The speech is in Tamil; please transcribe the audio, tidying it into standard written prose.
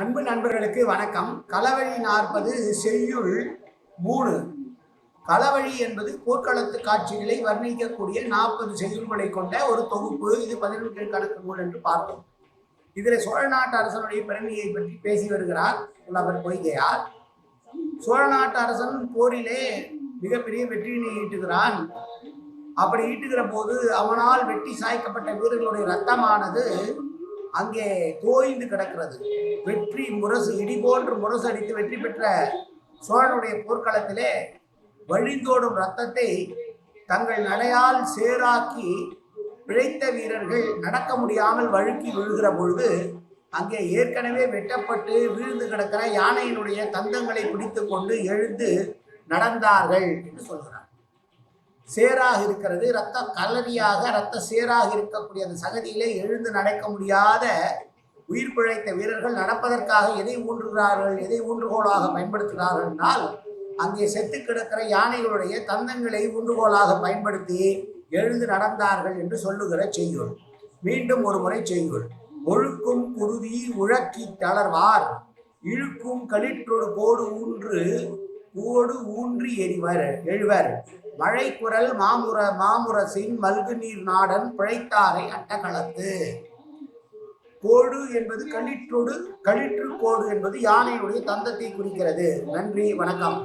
அன்பு நண்பர்களுக்கு வணக்கம். களவழி 40 செய்யுள் 3. களவழி என்பது போர்க்களத்து காட்சிகளை வர்ணிக்கக்கூடிய 40 செய்யுள்களை கொண்ட ஒரு தொகுப்பு. இது 11 கணக்கு நூல் என்று பார்த்தோம். இதில் சோழ நாட்டு அரசனுடைய பெருமையை பற்றி பேசி வருகிறார் புலவர் பொய்கையார். சோழ நாட்டு அரசன் போரிலே மிகப்பெரிய வெற்றியினை ஈட்டுகிறான். அப்படி ஈட்டுகிற போது அவனால் வெட்டி சாய்க்கப்பட்ட வீரர்களுடைய ரத்தமானது அங்கே தோய்ந்து கிடக்கிறது. வெற்றி முரசு இடி போன்று முரசு அடித்து வெற்றி பெற்ற சோழனுடைய போர்க்களத்திலே வழிந்தோடும் ரத்தத்தை தங்கள் நடையால் சேராக்கி பிழைத்த வீரர்கள் நடக்க முடியாமல் வழுக்கி விழுகிற பொழுது அங்கே ஏற்கனவே வெட்டப்பட்டு வீழ்ந்து கிடக்கிற யானையினுடைய தந்தங்களை பிடித்து கொண்டு எழுந்து நடந்தார்கள் என்று சொல்கிறார். சேராக இருக்கிறது, இரத்த கலரியாக இரத்த சேராக இருக்கக்கூடிய அந்த சகதியிலே எழுந்து நடக்க முடியாத உயிர் பிழைத்த வீரர்கள் நடப்பதற்காக எதை ஊன்றுகிறார்கள், எதை ஊன்றுகோலாக பயன்படுத்துகிறார்கள் என்றால் அங்கே செத்து கிடக்கிற யானைகளுடைய தந்தங்களை ஊன்றுகோலாக பயன்படுத்தி எழுந்து நடந்தார்கள் என்று சொல்லுகிற செய்யுள். மீண்டும் ஒரு முறை செய்யுள். ஒழுக்கும் குருதி உழக்கி தளர்வார் இழுக்கும் களிற்றொடு கோடு ஊன்றி எழுவர் மழை குரல் மாமுரசின் மல்கு நீர் நாடன் பிழைத்தாரை அட்டகளத்து. கோடு என்பது களிற்று கோடு என்பது யானையுடைய தந்தத்தை குறிக்கிறது. நன்றி, வணக்கம்.